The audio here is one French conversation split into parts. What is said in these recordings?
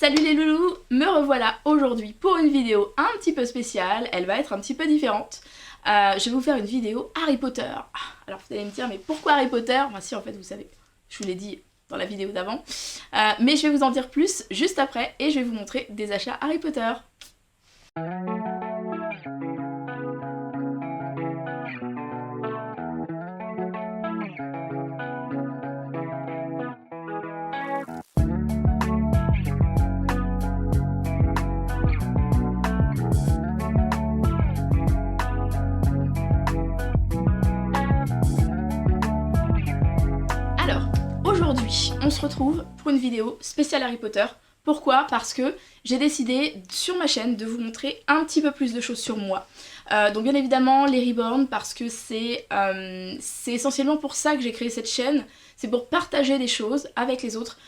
Salut les loulous, me revoilà aujourd'hui pour une vidéo un petit peu spéciale, elle va être un petit peu différente. Je vais vous faire une vidéo Harry Potter. Alors vous allez me dire mais pourquoi Harry Potter? Enfin si en fait vous savez, je vous l'ai dit dans la vidéo d'avant. Mais je vais vous en dire plus juste après et je vais vous montrer des achats Harry Potter. Aujourd'hui, on se retrouve pour une vidéo spéciale Harry Potter. Pourquoi? Parce que j'ai décidé sur ma chaîne de vous montrer un petit peu plus de choses sur moi. Donc bien évidemment les Reborn parce que c'est essentiellement pour ça que j'ai créé cette chaîne. C'est pour partager des choses avec les autres,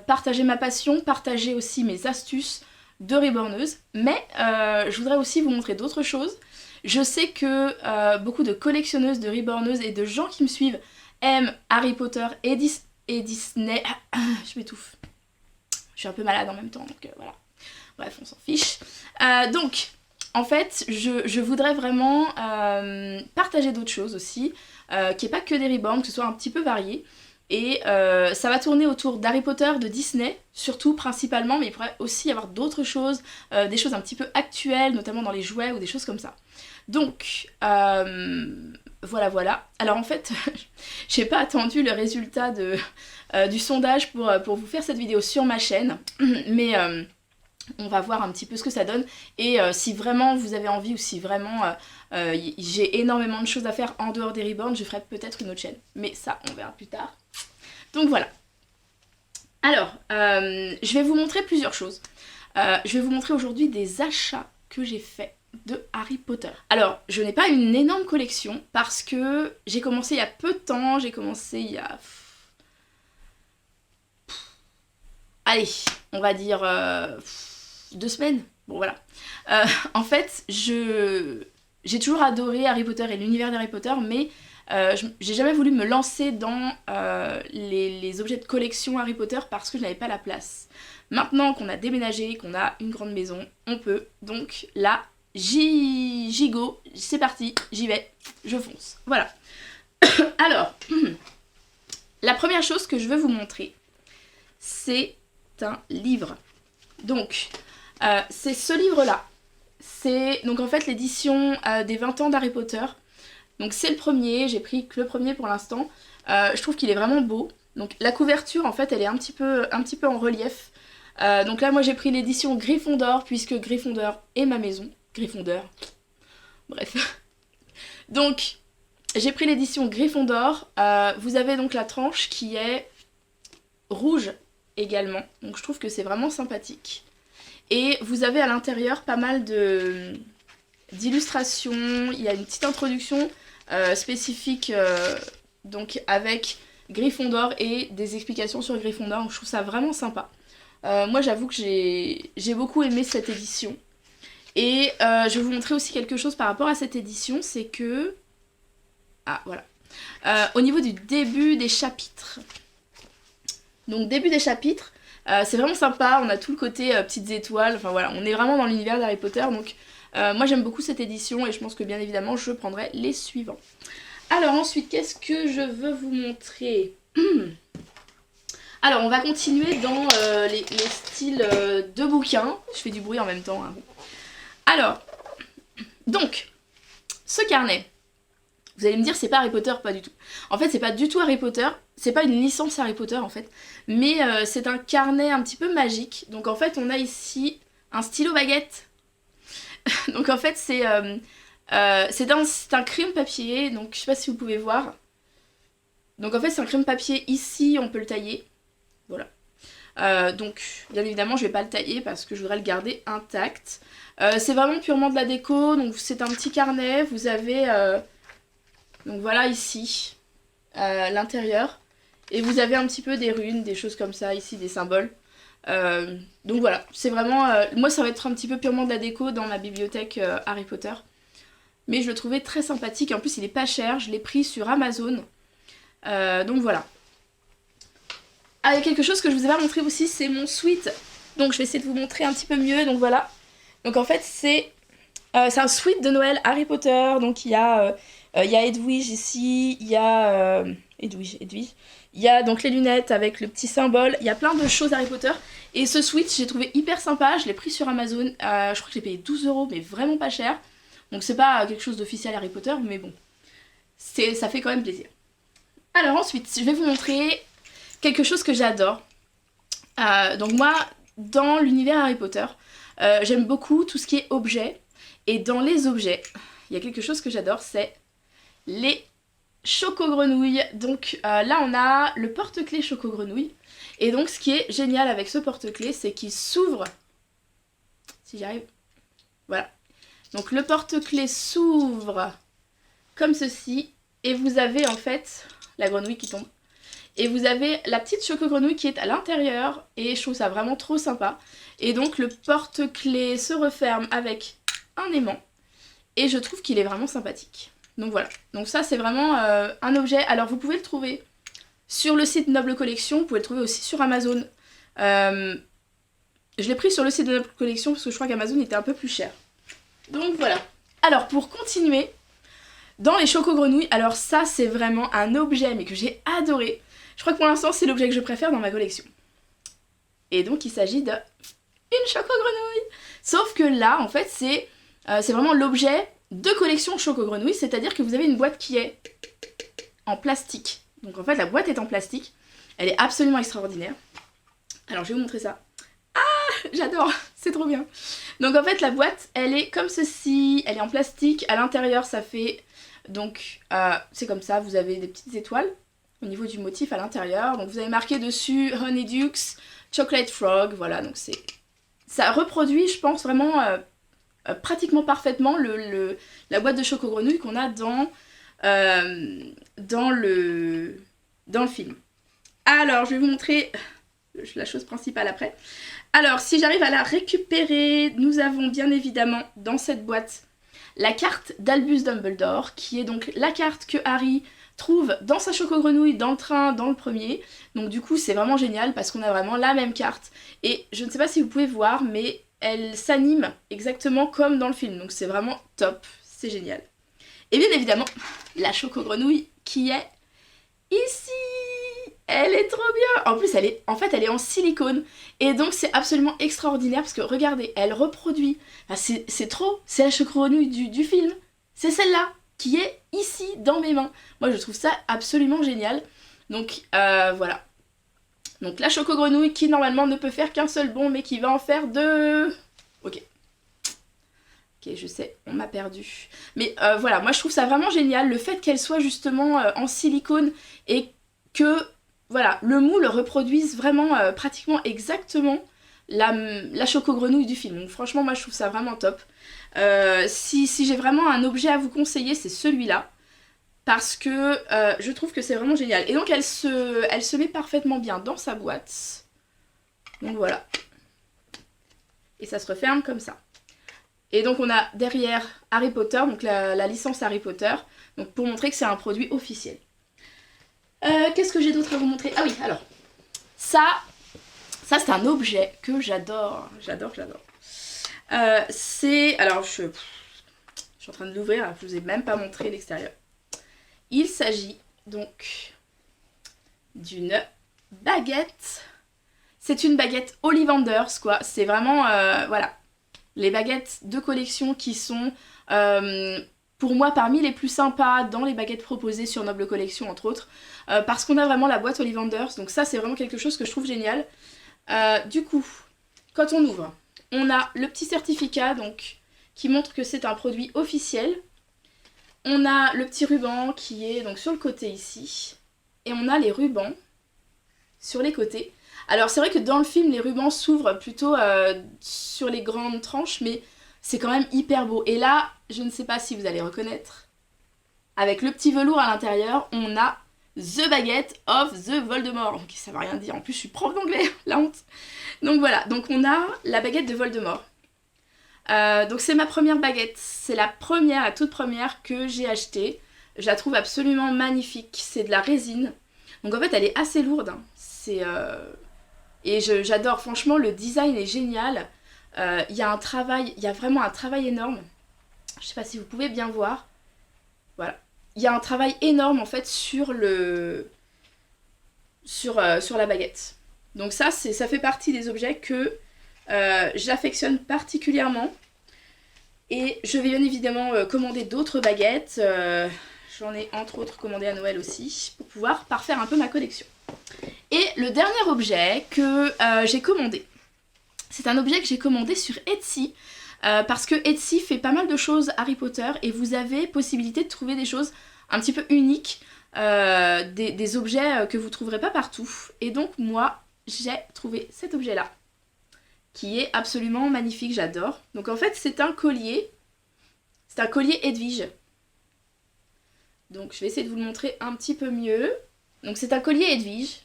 partager ma passion, partager aussi mes astuces de Reborneuse. Mais je voudrais aussi vous montrer d'autres choses. Je sais que beaucoup de collectionneuses de Reborneuses et de gens qui me suivent aiment Harry Potter et Disney. Je m'étouffe. Je suis un peu malade en même temps, donc voilà. Bref, on s'en fiche. Donc, en fait, je voudrais vraiment partager d'autres choses aussi, qu'il n'y ait pas que des Reborn, que ce soit un petit peu varié. Et ça va tourner autour d'Harry Potter, de Disney, surtout principalement, mais il pourrait aussi y avoir d'autres choses, des choses un petit peu actuelles, notamment dans les jouets ou des choses comme ça. Donc, voilà. Alors en fait, j'ai pas attendu le résultat du sondage pour vous faire cette vidéo sur ma chaîne, mais on va voir un petit peu ce que ça donne et si vraiment vous avez envie ou si vraiment j'ai énormément de choses à faire en dehors des Reborn, je ferai peut-être une autre chaîne, mais ça on verra plus tard. Donc voilà. Alors, je vais vous montrer plusieurs choses. Je vais vous montrer aujourd'hui des achats que j'ai faits de Harry Potter. Alors, je n'ai pas une énorme collection parce que j'ai commencé il y a peu de temps, j'ai commencé il y a... Allez, on va dire 2 semaines. Bon voilà. En fait, j'ai toujours adoré Harry Potter et l'univers d'Harry Potter, mais j'ai jamais voulu me lancer dans les objets de collection Harry Potter parce que je n'avais pas la place. Maintenant qu'on a déménagé, qu'on a une grande maison, on peut. Donc là, j'y go, c'est parti, j'y vais, je fonce. Voilà. Alors, la première chose que je veux vous montrer, c'est un livre. Donc, c'est ce livre-là. C'est donc en fait l'édition des 20 ans d'Harry Potter. Donc c'est le premier, j'ai pris que le premier pour l'instant. Je trouve qu'il est vraiment beau. Donc la couverture en fait elle est un petit peu en relief. Donc là moi j'ai pris l'édition Gryffondor puisque Gryffondor est ma maison. Gryffondor. Bref. Donc j'ai pris l'édition Gryffondor. Vous avez donc la tranche qui est rouge également. Donc je trouve que c'est vraiment sympathique. Et vous avez à l'intérieur pas mal d'illustrations. Il y a une petite introduction spécifique donc avec Gryffondor et des explications sur Gryffondor. Donc je trouve ça vraiment sympa. Moi j'avoue que j'ai beaucoup aimé cette édition. Et je vais vous montrer aussi quelque chose par rapport à cette édition, c'est que... Ah voilà. Au niveau du début des chapitres. Donc début des chapitres, c'est vraiment sympa, on a tout le côté petites étoiles, enfin voilà, on est vraiment dans l'univers d'Harry Potter, donc moi j'aime beaucoup cette édition et je pense que bien évidemment je prendrai les suivants. Alors ensuite, qu'est-ce que je veux vous montrer? Alors on va continuer dans les styles de bouquins, je fais du bruit en même temps. Hein. Alors, donc, ce carnet, vous allez me dire c'est pas Harry Potter, pas du tout. En fait c'est pas du tout Harry Potter, c'est pas une licence Harry Potter en fait, mais c'est un carnet un petit peu magique. Donc en fait on a ici un stylo baguette. Donc en fait c'est un crayon de papier, donc je sais pas si vous pouvez voir. Donc en fait c'est un crayon de papier, ici on peut le tailler, voilà. Donc bien évidemment je vais pas le tailler parce que je voudrais le garder intact. C'est vraiment purement de la déco, donc c'est un petit carnet, vous avez donc voilà ici l'intérieur et vous avez un petit peu des runes, des choses comme ça ici, des symboles. Donc voilà, c'est vraiment moi ça va être un petit peu purement de la déco dans ma bibliothèque Harry Potter, mais je le trouvais très sympathique et en plus il est pas cher, je l'ai pris sur Amazon. Donc voilà. Ah, il y a quelque chose que je vous ai pas montré aussi, c'est mon sweat Donc je vais essayer de vous montrer un petit peu mieux, donc voilà. Donc en fait c'est un suite de Noël Harry Potter, donc il y a Edwige ici, il y a... Edwige. Il y a donc les lunettes avec le petit symbole, il y a plein de choses Harry Potter. Et ce suite j'ai trouvé hyper sympa, je l'ai pris sur Amazon, je crois que j'ai payé 12 €, mais vraiment pas cher. Donc c'est pas quelque chose d'officiel Harry Potter, mais bon, ça fait quand même plaisir. Alors ensuite, je vais vous montrer quelque chose que j'adore. Donc moi, dans l'univers Harry Potter, j'aime beaucoup tout ce qui est objets. Et dans les objets, il y a quelque chose que j'adore, c'est les choco-grenouilles. Donc là, on a le porte-clés choco-grenouille. Et donc ce qui est génial avec ce porte-clés, c'est qu'il s'ouvre. Si j'arrive. Voilà. Donc le porte-clés s'ouvre comme ceci. Et vous avez en fait la grenouille qui tombe. Et vous avez la petite choco-grenouille qui est à l'intérieur. Et je trouve ça vraiment trop sympa. Et donc le porte-clés se referme avec un aimant. Et je trouve qu'il est vraiment sympathique. Donc voilà. Donc ça c'est vraiment un objet. Alors vous pouvez le trouver sur le site Noble Collection. Vous pouvez le trouver aussi sur Amazon. Je l'ai pris sur le site de Noble Collection parce que je crois qu'Amazon était un peu plus cher. Donc voilà. Alors pour continuer, dans les choco-grenouilles, alors ça c'est vraiment un objet mais que j'ai adoré. Je crois que pour l'instant c'est l'objet que je préfère dans ma collection. Et donc il s'agit de une choco-grenouille. Sauf que là en fait c'est vraiment l'objet de collection choco-grenouille, c'est-à-dire que vous avez une boîte qui est en plastique. Donc en fait la boîte est en plastique, elle est absolument extraordinaire. Alors je vais vous montrer ça. Ah, j'adore, c'est trop bien. Donc en fait la boîte elle est comme ceci, elle est en plastique, à l'intérieur ça fait, donc c'est comme ça, vous avez des petites étoiles au niveau du motif à l'intérieur. Donc vous avez marqué dessus Honeydukes, Chocolate Frog, voilà, donc ça reproduit je pense vraiment pratiquement parfaitement la boîte de choco-grenouille qu'on a dans le film. Alors, je vais vous montrer la chose principale après. Alors, si j'arrive à la récupérer, nous avons bien évidemment dans cette boîte la carte d'Albus Dumbledore, qui est donc la carte que Harry trouve dans sa choco-grenouille, dans le train, dans le premier. Donc du coup, c'est vraiment génial parce qu'on a vraiment la même carte. Et je ne sais pas si vous pouvez voir, mais elle s'anime exactement comme dans le film, donc c'est vraiment top, c'est génial. Et bien évidemment, la choco-grenouille qui est ici, elle est trop bien. En plus, elle est en silicone, et donc c'est absolument extraordinaire parce que regardez, elle reproduit, enfin, c'est trop, c'est la choco-grenouille du film, c'est celle-là qui est ici dans mes mains. Moi je trouve ça absolument génial, donc voilà. Donc la choco-grenouille qui normalement ne peut faire qu'un seul bond mais qui va en faire deux. Ok. Ok, je sais, on m'a perdu. Mais voilà, moi je trouve ça vraiment génial. Le fait qu'elle soit justement en silicone et que voilà, le moule reproduise vraiment pratiquement exactement la choco-grenouille du film. Donc franchement moi je trouve ça vraiment top. Si j'ai vraiment un objet à vous conseiller, c'est celui-là. Parce que je trouve que c'est vraiment génial. Et donc elle se met parfaitement bien dans sa boîte. Donc voilà. Et ça se referme comme ça. Et donc on a derrière Harry Potter, donc la licence Harry Potter. Donc pour montrer que c'est un produit officiel. Qu'est-ce que j'ai d'autre à vous montrer? Ah oui, alors. Ça c'est un objet que j'adore. J'adore. C'est... Alors je suis en train de l'ouvrir, je vous ai même pas montré l'extérieur. Il s'agit donc d'une baguette. C'est une baguette Ollivanders, quoi. C'est vraiment, voilà, les baguettes de collection qui sont, pour moi, parmi les plus sympas dans les baguettes proposées sur Noble Collection, entre autres. Parce qu'on a vraiment la boîte Ollivanders. Donc ça, c'est vraiment quelque chose que je trouve génial. Du coup, quand on ouvre, on a le petit certificat, donc, qui montre que c'est un produit officiel. On a le petit ruban qui est donc sur le côté ici. Et on a les rubans sur les côtés. Alors c'est vrai que dans le film, les rubans s'ouvrent plutôt sur les grandes tranches, mais c'est quand même hyper beau. Et là, je ne sais pas si vous allez reconnaître, avec le petit velours à l'intérieur, on a The Baguette of the Voldemort. Donc ça va rien dire, en plus je suis prof d'anglais, la honte. Donc voilà, donc on a la baguette de Voldemort. Donc c'est ma première baguette, c'est la toute première que j'ai achetée. Je la trouve absolument magnifique, c'est de la résine. Donc en fait elle est assez lourde, hein. Et j'adore, franchement, le design est génial. Il y a vraiment un travail énorme. Je sais pas si vous pouvez bien voir. Voilà. Il y a un travail énorme en fait sur la baguette. Donc ça fait partie des objets que j'affectionne particulièrement. Et je vais bien évidemment commander d'autres baguettes. J'en ai entre autres commandé à Noël aussi pour pouvoir parfaire un peu ma collection. Et le dernier objet que j'ai commandé, c'est un objet que j'ai commandé sur Etsy. Parce que Etsy fait pas mal de choses Harry Potter et vous avez possibilité de trouver des choses un petit peu uniques, des objets que vous trouverez pas partout. Et donc moi, j'ai trouvé cet objet-là, qui est absolument magnifique, j'adore. Donc en fait, c'est un collier Edwige. Donc je vais essayer de vous le montrer un petit peu mieux. Donc c'est un collier Edwige,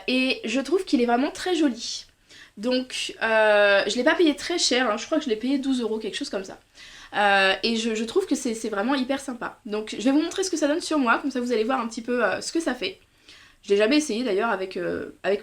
et je trouve qu'il est vraiment très joli. Donc je l'ai pas payé très cher, hein, je crois que je l'ai payé 12 €, quelque chose comme ça. Et je trouve que c'est vraiment hyper sympa. Donc je vais vous montrer ce que ça donne sur moi, comme ça vous allez voir un petit peu ce que ça fait. Je l'ai jamais essayé d'ailleurs avec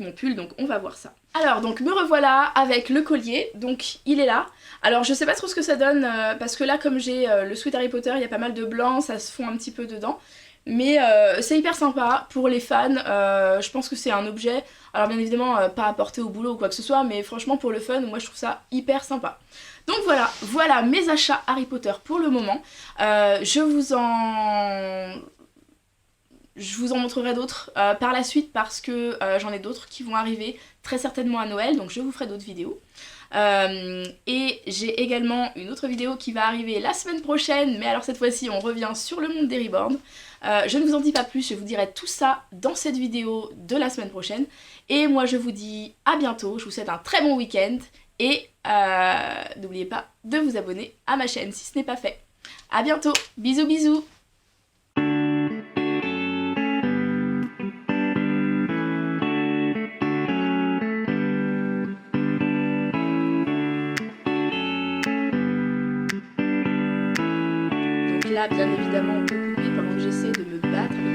mon pull, donc on va voir ça. Alors donc me revoilà avec le collier, donc il est là. Alors je sais pas trop ce que ça donne, parce que là comme j'ai le sweat Harry Potter, il y a pas mal de blanc, ça se fond un petit peu dedans. Mais c'est hyper sympa pour les fans, je pense que c'est un objet, alors bien évidemment pas à porter au boulot ou quoi que ce soit, mais franchement pour le fun, moi je trouve ça hyper sympa. Donc voilà mes achats Harry Potter pour le moment. Je vous en montrerai d'autres par la suite parce que j'en ai d'autres qui vont arriver très certainement à Noël, donc je vous ferai d'autres vidéos. Et j'ai également une autre vidéo qui va arriver la semaine prochaine, mais alors cette fois-ci on revient sur le monde des Reborn. Je ne vous en dis pas plus, je vous dirai tout ça dans cette vidéo de la semaine prochaine. Et moi je vous dis à bientôt, je vous souhaite un très bon week-end et n'oubliez pas de vous abonner à ma chaîne si ce n'est pas fait. À bientôt, bisous bisous. Là, bien évidemment, on peut couper pendant que j'essaie de me battre avec